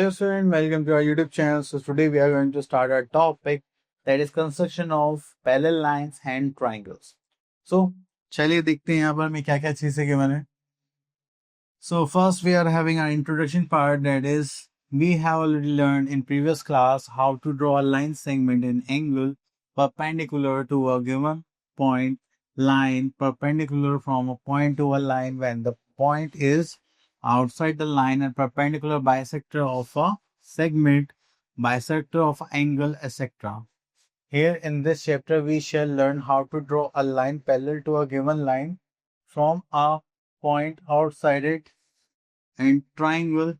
dear student, welcome to our YouTube channel. So today we are going to start our topic that is construction of parallel lines and triangles. So चलिए देखते हैं यहाँ पर मैं क्या क्या चीजें given है. So first we are having our introduction part, that is we have already learned in previous class how to draw a line segment in angle perpendicular to a given point, line perpendicular from a point to a line when the point is outside the line and perpendicular bisector of a segment, bisector of angle, etc. Here in this chapter we shall learn how to draw a line parallel to a given line from a point outside it and triangle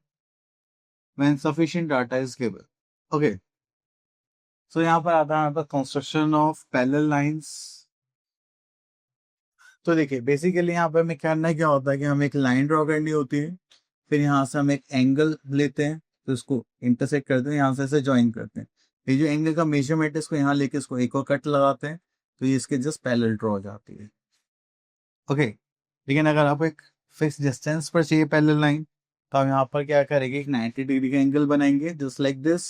when sufficient data is given. Okay. So यहाँ पर आता है हमारे पास construction of parallel lines. तो देखिए basically यहाँ पर हमें करना क्या होता है कि हमें एक लाइन ड्रॉ करनी होती है, फिर यहाँ से हम एक एंगल लेते हैं तो इसको इंटरसेक्ट करते हैं, यहाँ से इसे ज्वाइन करते हैं. ये जो एंगल का मेजरमेंट है इसको यहाँ लेके इसको एक और कट लगाते हैं तो ये इसके जस्ट पैरेलल ड्रॉ हो जाती है. ओके. लेकिन अगर आपको एक फिक्स डिस्टेंस पर चाहिए पैरेलल लाइन तो हम यहाँ पर क्या करेंगे, एक 90 डिग्री का एंगल बनाएंगे जस्ट लाइक दिस.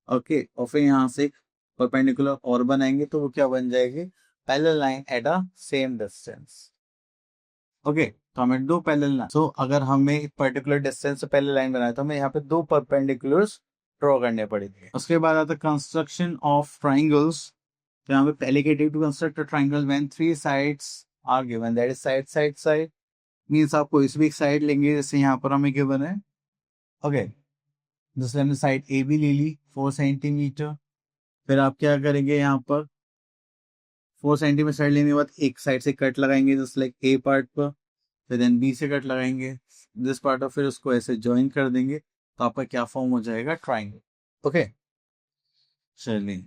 ओके. और फिर यहाँ से परपेंडिकुलर और बनाएंगे तो वो क्या बन जाएगी, parallel line at a same distance. Okay. तो हमें दो पैरेलल लाइन, सो अगर हमें एक पर्टिकुलर डिस्टेंस से पैरेलल लाइन बनाए तो हमें यहाँ पे दो परपेंडिकुलर्स ड्रॉ करने पड़ेंगे. उसके बाद आता है कंस्ट्रक्शन ऑफ ट्राइंगल्स. तो यहाँ पे पहले के to construct a triangle when three sides are given, that is side side side means आप कोई भी एक साइड लेंगे, जैसे यहाँ पर हमें गिवन है. ओके. जैसे हमने साइड ए बी ले ली 4 सेंटीमीटर. फिर आप क्या करेंगे, यहाँ पर 4 सेंटीमीटर साइड लेने के बाद एक साइड से कट लगाएंगे जस्ट लाइक ए पार्ट पर, फिर देन बी से कट लगाएंगे दिस पार्ट और फिर उसको ऐसे ज्वाइन कर देंगे तो आपका क्या फॉर्म हो जाएगा, ट्राइंगल. ओके. चलिए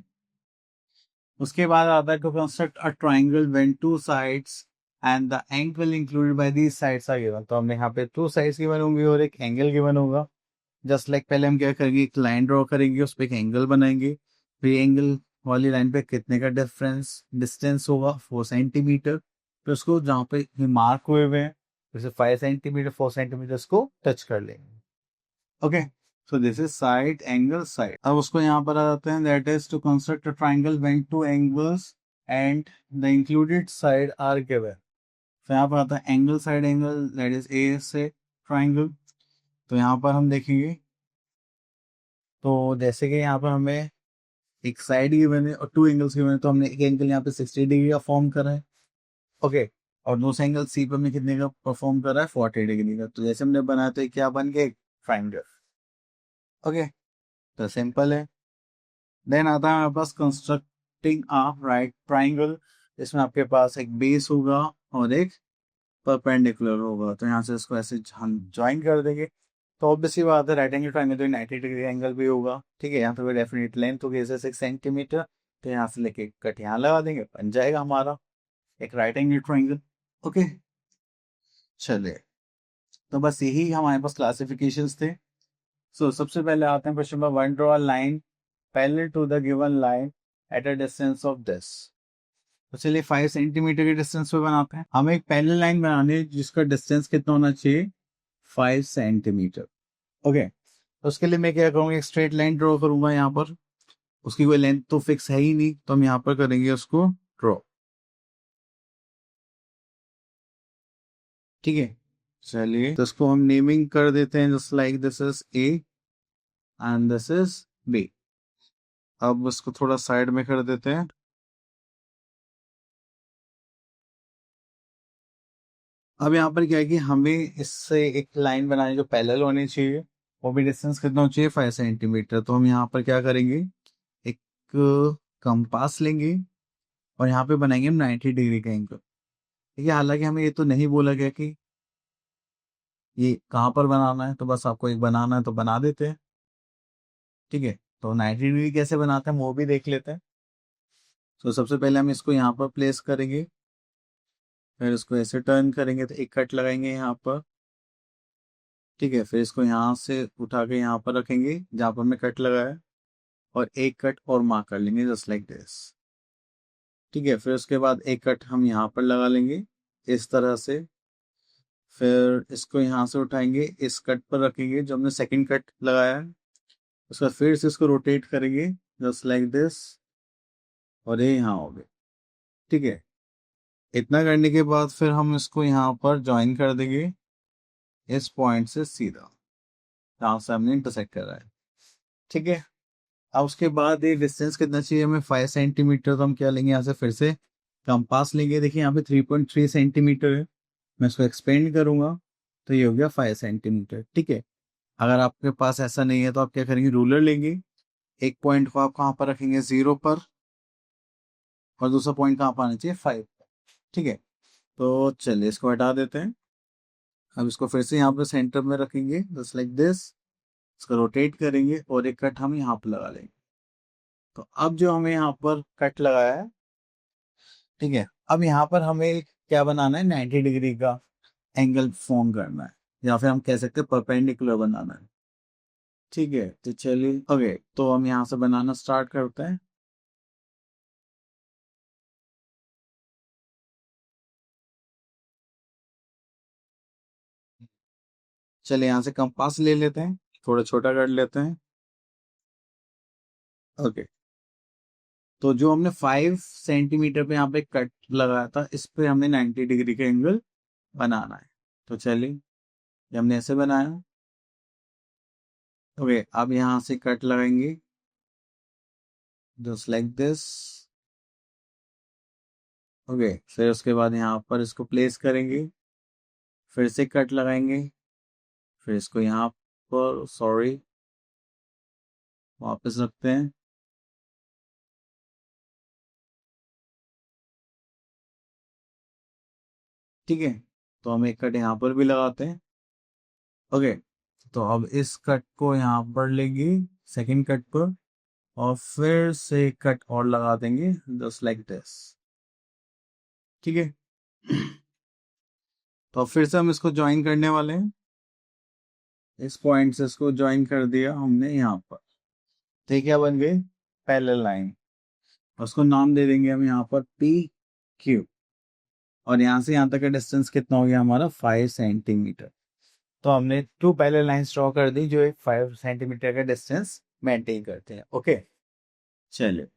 उसके बाद आता है to construct a triangle when two sides and the angle included by these sides are given. तो हमने यहाँ पे टू साइड्स गिवन होंगी और एक एंगल गिवन होगा. जस्ट लाइक पहले हम क्या करेंगे, एक लाइन ड्रॉ करेंगे, उस पर एक एंगल बनाएंगे, फिर एंगल वाली लाइन पे कितने का डिस्टेंस होगा 4 सेंटीमीटर. फिर उसको जहाँ पे मार्क हुए हुए हैं जैसे 5 सेंटीमीटर 4 सेंटीमीटर को टच कर लेंगे. Okay. So this is side angle side. अब उसको यहाँ पर आ जाते हैं, that is to construct a triangle when two angles and the included side are given. तो यहाँ पर आता है angle side angle, that is A S triangle. तो यहाँ पर हम देखेंगे तो जैसे कि यहाँ पर हमें एक साइड गिवन है और टू एंगल्स गिवन है, तो हमने एक एंगल यहाँ पे 60 डिग्री का फॉर्म करा है. ओके. और दूसरा एंगल सी पर हमने कितने का परफॉर्म करा है, 40 डिग्री का. तो जैसे हमने बनाया तो क्या बन गया, एक ट्राइंगल. ओके. तो सिंपल है. देन आता है हमारे पास कंस्ट्रक्टिंग अ राइट ट्राइंगल. इसमें आपके पास एक बेस होगा और एक परपेंडिकुलर होगा. तो यहाँ से इसको ऐसे हम ज्वाइन कर देंगे तो ऑब्वियसली बात है राइट एंगल ट्राइंगल तो 90 डिग्री एंगल भी होगा. ठीक है. यहाँ पे डेफिनेट लेंथ होगी जैसे 6 सेंटीमीटर. तो यहाँ से लेके कट यहाँ लगा देंगे, बन जाएगा हमारा एक राइट एंगल ट्राइंगल. ओके. चलिए तो बस यही हमारे पास क्लासिफिकेशंस थे. सो सबसे पहले आते हैं question number 1. Draw a line parallel to the given line at a distance of this. तो चलिए 5 सेंटीमीटर के डिस्टेंस पे बनाते हैं. हमें एक पैरेलल लाइन बनानी है जिसका डिस्टेंस कितना होना चाहिए, 5 सेंटीमीटर. ओके. तो उसके लिए मैं क्या करूँगा, एक स्ट्रेट लाइन ड्रॉ करूंगा. यहाँ पर उसकी कोई लेंथ तो फिक्स है ही नहीं तो हम यहाँ पर करेंगे उसको ड्रॉ. ठीक है. चलिए तो इसको हम नेमिंग कर देते हैं just like this is A and this is B. अब इसको थोड़ा साइड में कर देते हैं. अब यहाँ पर क्या है कि हमें इससे एक लाइन बनानी जो पैरेलल होनी चाहिए, वो भी डिस्टेंस कितना होना चाहिए, 5 सेंटीमीटर. तो हम यहाँ पर क्या करेंगे, एक कंपास लेंगे और यहाँ पे बनाएंगे हम 90 डिग्री का एंगल. ठीक है. हालांकि हमें ये तो नहीं बोला गया कि ये कहाँ पर बनाना है, तो बस आपको एक बनाना है तो बना देते हैं. ठीक है. तो 90 डिग्री कैसे बनाते हैं वो भी देख लेते हैं. तो सबसे पहले हम इसको यहाँ पर प्लेस करेंगे, फिर इसको ऐसे टर्न करेंगे तो एक कट लगाएंगे यहाँ पर. ठीक है. फिर इसको यहाँ से उठा के यहाँ पर रखेंगे जहाँ पर हमने कट लगाया और एक कट और मार्क कर लेंगे जस्ट लाइक दिस. ठीक है. फिर उसके बाद एक कट हम यहाँ पर लगा लेंगे इस तरह से. फिर इसको यहाँ से उठाएंगे, इस कट पर रखेंगे जो हमने सेकंड कट लगाया है। उसके बाद फिर से इसको रोटेट करेंगे जस्ट लाइक दिस, और ये यहाँ हो गए। ठीक है, इतना करने के बाद फिर हम इसको यहाँ पर ज्वाइन कर देंगे इस पॉइंट से सीधा, जहाँ से हमने इंटरसेक्ट करा है। ठीक है, अब उसके बाद ये डिस्टेंस कितना चाहिए हमें, 5 सेंटीमीटर। तो हम क्या लेंगे यहाँ से, फिर से कंपास लेंगे। देखिए यहाँ पे 3.3 सेंटीमीटर है, मैं इसको एक्सपेंड करूंगा तो ये हो गया 5 सेंटीमीटर। ठीक है, अगर आपके पास ऐसा नहीं है तो आप क्या करेंगे, रूलर लेंगे, एक पॉइंट को आप कहाँ पर रखेंगे, 0 पर, और दूसरा पॉइंट कहाँ पर आना चाहिए, 5। ठीक है, तो चलिए इसको हटा देते हैं। अब इसको फिर से यहाँ पर सेंटर में रखेंगे जस्ट लाइक दिस, इसको रोटेट करेंगे और एक कट हम यहाँ पर लगा लेंगे। तो अब जो हमें यहाँ पर कट लगाया है, ठीक है, अब यहाँ पर हमें क्या बनाना है, 90 डिग्री का एंगल फॉर्म करना है, या फिर हम कह सकते हैं परपेंडिकुलर बनाना है। ठीक है, तो चलिए ओके, तो हम यहाँ से बनाना स्टार्ट करते हैं। चलिए यहाँ से कंपास ले लेते हैं, थोड़ा छोटा कर लेते हैं। ओके, तो जो हमने 5 सेंटीमीटर पे यहाँ पे कट लगाया था, इस पे हमने 90 डिग्री का एंगल बनाना है। तो चलिए, ये हमने ऐसे बनाया। ओके, अब यहाँ से कट लगाएंगे जस्ट लाइक दिस। ओके, फिर उसके बाद यहाँ पर इसको प्लेस करेंगे, फिर से कट लगाएंगे, फिर इसको यहाँ पर सॉरी वापस रखते हैं। ठीक है, तो हम एक कट यहाँ पर भी लगाते हैं। ओके, तो अब इस कट को यहाँ पर लेंगे सेकंड कट पर, और फिर से कट और लगा देंगे जस्ट लाइक दिस। ठीक है, तो अब फिर से हम इसको ज्वाइन करने वाले हैं, इस पॉइंट से इसको ज्वाइन कर दिया हमने यहाँ पर। ठीक है, बन गई पैरेलल लाइन। उसको नाम दे देंगे हम यहाँ पर पी क्यू, और यहाँ से यहाँ तक का डिस्टेंस कितना हो गया हमारा, 5 सेंटीमीटर। तो हमने 2 पैरेलल लाइंस ड्रॉ कर दी जो एक 5 सेंटीमीटर का डिस्टेंस मेंटेन करते हैं। ओके, चलिए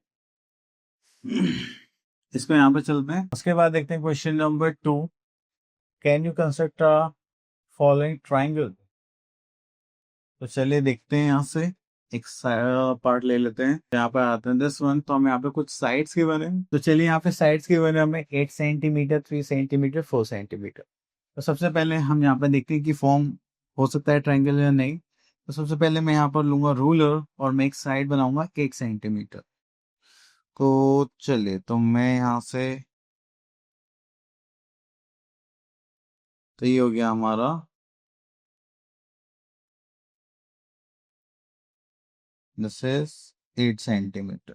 इसको यहाँ पे चलते हैं। उसके बाद देखते हैं question number 2, can you construct a following triangle. तो चलिए देखते हैं, यहाँ से एक पार्ट ले लेते हैं। यहाँ पर आते हैं दिस वन, तो हमें यहाँ पे कुछ साइड्स के बने। तो चलिए यहाँ पे साइड्स के बने हमें 8 सेंटीमीटर, 3 सेंटीमीटर, 4 सेंटीमीटर। तो सबसे पहले हम यहाँ पे देखते हैं कि फॉर्म हो सकता है ट्राइंगल या नहीं। तो सबसे पहले मैं यहाँ पर लूंगा रूलर और मैं एक साइड बनाऊंगा 1 सेंटीमीटर। तो चलिए, तो मैं यहाँ से, तो ये हो गया हमारा दिस इज 8 सेंटीमीटर।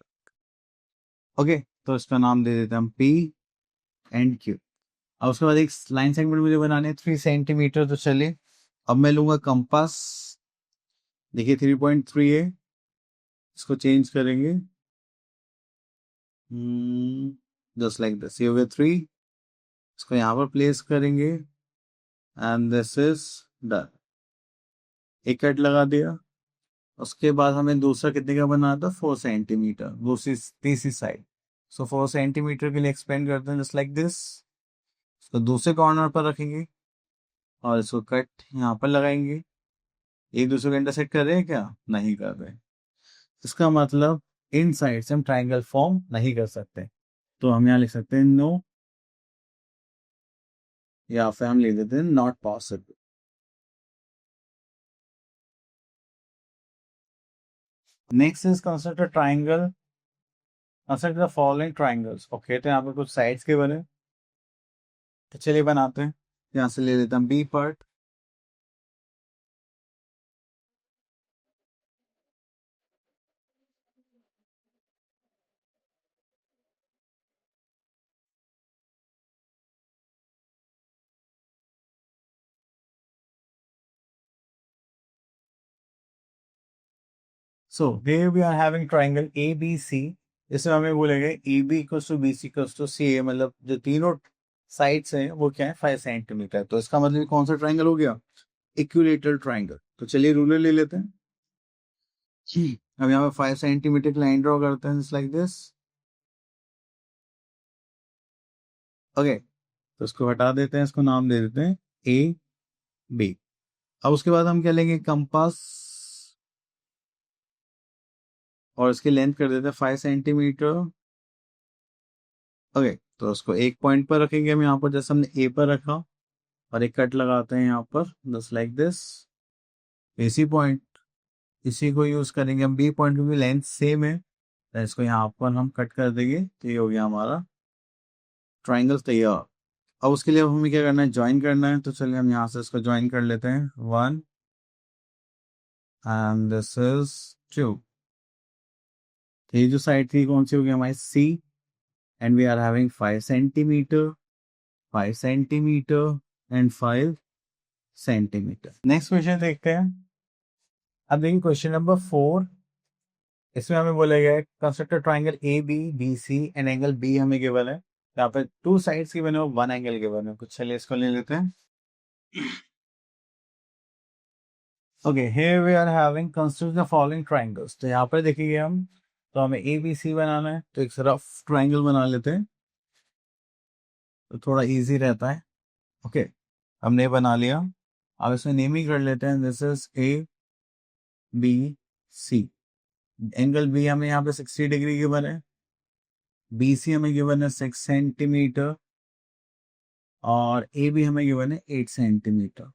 ओके, तो इसका नाम दे देते हैं हम पी एंड क्यू। अब उसके बाद एक लाइन सेगमेंट मुझे बनाने हैं 3 सेंटीमीटर। तो चलिए, अब मैं लूंगा कंपास, देखिए 3.3 है, इसको चेंज करेंगे जस्ट लाइक दिस, ये हो गया 3। इसको यहाँ पर प्लेस करेंगे एंड दिस इज डन, एक कट लगा दिया। उसके बाद हमें दूसरा कितने का बनाना था, 4 सेंटीमीटर, दूसरी तीसरी साइड। सो 4 सेंटीमीटर के लिए एक्सपेंड करते हैं जस्ट लाइक दिस। इसको दूसरे कॉर्नर पर रखेंगे और इसको कट यहाँ पर लगाएंगे। एक दूसरे को इंटरसेक्ट कर रहे हैं क्या, नहीं कर रहे। इसका मतलब इन साइड से हम ट्राइंगल फॉर्म नहीं कर सकते। तो हम यहाँ लिख सकते हैं नो, या फिर हम लिख देते हैं not possible. Next is construct a triangle, construct the following triangles. Okay, तो यहाँ पे कुछ साइड्स के बने, तो चलिए बनाते हैं। यहाँ से ले लेते हैं B part. So here we are having triangle ABC। इसमें हमें बोलेंगे AB equals to BC equals to CA, मतलब जो तीनों साइड्स हैं वो क्या है 5 सेंटीमीटर, तो इसका मतलब कौन सा ट्राइंगल हो गया, इक्विलेटरल ट्राइंगल। तो चलिए रूलर ले लेते हैं। अब यहाँ पे 5 सेंटीमीटर की लाइन ड्रॉ करते हैं जस्ट लाइक दिस। ओके, तो इसको हटा देते हैं, इसको नाम दे देते हैं ए बी। अब उसके बाद हम क्या लेंगे, कंपास, और इसकी लेंथ कर देते हैं 5 सेंटीमीटर। ओके, तो उसको एक पॉइंट पर रखेंगे हम यहाँ पर, जैसे हमने ए पर रखा, और एक कट लगाते हैं यहाँ पर जस्ट लाइक दिस, इसी पॉइंट, इसी को यूज करेंगे हम। बी पॉइंट की भी लेंथ सेम है, तो इसको यहाँ पर हम कट कर देंगे, तो ये हो गया हमारा ट्राइंगल तैयार। अब उसके लिए हमें क्या करना है, ज्वाइन करना है। तो चलिए हम यहाँ से इसको ज्वाइन कर लेते हैं, 1 एंड दिस इज 2। ये जो साइड थी कौन सी होगी हमारी, C, and we are having 5 centimetre, 5 centimetre and 5 centimetre. Next question देखते हैं। अब देखिए क्वेश्चन नंबर 4, इसमें हमें बोला गया है construct triangle A B B C and angle B हमें गिवन है। यहाँ पे 2 साइड्स गिवन है और 1 एंगल गिवन है। कुछ चलिए इसको ले लेते हैं। Okay, here we are having construct the following triangles. तो यहाँ पर देखिए हम, तो हमें ए बी सी बनाना है, तो एक रफ ट्राइंगल बना लेते हैं, तो थोड़ा इजी रहता है। ओके, हमने बना लिया। अब इसमें नेमिंग कर लेते हैं, this is A B C. Angle B हमें यहाँ पे 60 डिग्री गिवन है, बी सी हमें गिवन है 6 सेंटीमीटर, और ए बी हमें गिवन है 8 सेंटीमीटर।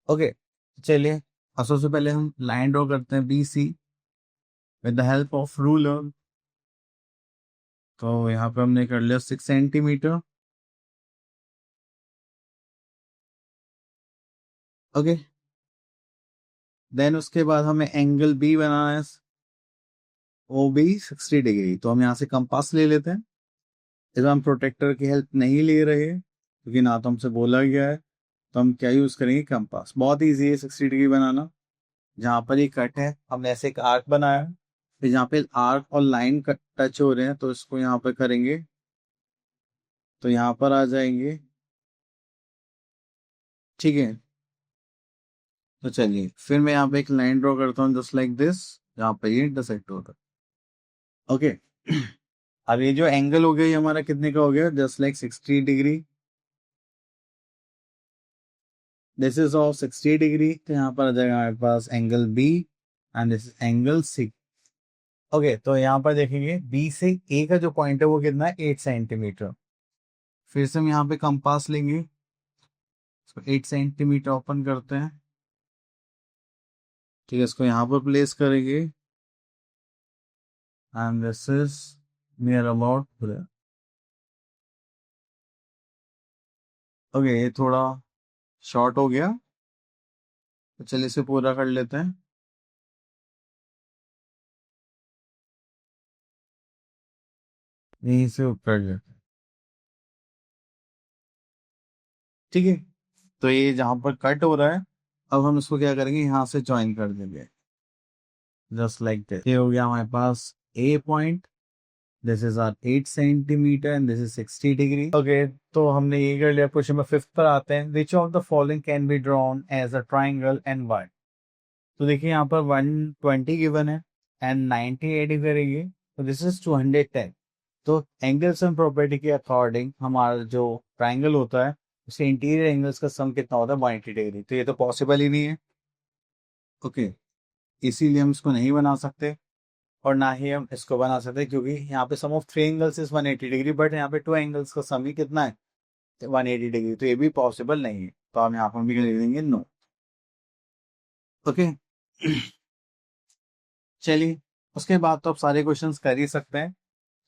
ओके, चलिए अब सबसे पहले हम लाइन ड्रॉ करते हैं B C with the help of ruler. तो यहाँ पे हमने कर लिया 6 सेंटीमीटर। ओके, देन उसके बाद हमें एंगल बी बनाना है, वो भी 60 डिग्री। तो हम यहाँ से कंपास ले लेते हैं। इस हम प्रोटेक्टर की हेल्प नहीं ले रहे क्योंकि ना तो हमसे बोला गया है, तो हम क्या यूज करेंगे, कंपास। बहुत ईजी है 60 डिग्री बनाना। जहाँ पर ये कट है हमने ऐसे एक आर्क बनाया, फिर जहाँ पे आर्क और लाइन टच हो रहे हैं तो इसको यहाँ पे करेंगे, तो यहाँ पर आ जाएंगे। ठीक है, तो चलिए फिर मैं यहाँ पे एक लाइन ड्रॉ करता हूँ जस्ट लाइक दिस, जहाँ पे ये इंटरसेक्ट होता है। ओके, अब ये जो एंगल हो गया ये हमारा कितने का हो गया, just like 60 degree. This is of 60 degree, तो यहाँ पर आ जाएगा हमारे पास angle B and this is angle C. Okay, तो यहाँ पर देखेंगे बी से ए का जो पॉइंट है वो कितना है, 8 सेंटीमीटर। फिर से हम यहाँ पे कंपास लेंगे, इसको 8 सेंटीमीटर ओपन करते हैं। ठीक है, इसको यहाँ पर प्लेस करेंगे and this is near about. Okay, ये थोड़ा शॉर्ट हो गया, तो चलिए इसे पूरा कर लेते हैं। यहीं से ऊपर लेते हैं। ठीक है, तो ये जहां पर कट हो रहा है, अब हम इसको क्या करेंगे, यहाँ से ज्वाइन कर देंगे जस्ट लाइक दिस। ये हो गया हमारे पास A point, this is R 8 centimetre and this is 60 degree. Okay, तो हमने ये कर लिया। क्वेश्चन नंबर 5 पर आते हैं। Which of the following can be drawn as a triangle and why. तो देखिए यहाँ पर 120 गिवन है एंड 90 एड करेंगे, तो दिस इज 210। तो एंगल्स एंड प्रॉपर्टी के अकॉर्डिंग हमारा जो ट्राइंगल होता है उसके इंटीरियर एंगल्स का सम कितना होता है, 180 डिग्री। तो ये तो पॉसिबल ही नहीं है। ओके, इसीलिए हम इसको नहीं बना सकते और ना ही हम इसको बना सकते, क्योंकि यहाँ पे sum of 3 angles is 180 degree, but यहाँ पे 2 एंगल्स का सम ही कितना है, 180 डिग्री। तो ये भी पॉसिबल नहीं है, तो हम यहाँ पर भी लिख देंगे नो। ओके, चलिए उसके बाद तो आप सारे क्वेश्चंस कर ही सकते हैं।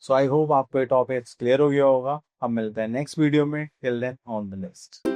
सो आई होप आपको ये टॉपिक क्लियर हो गया होगा। हम मिलते हैं नेक्स्ट वीडियो में। Till then on the list.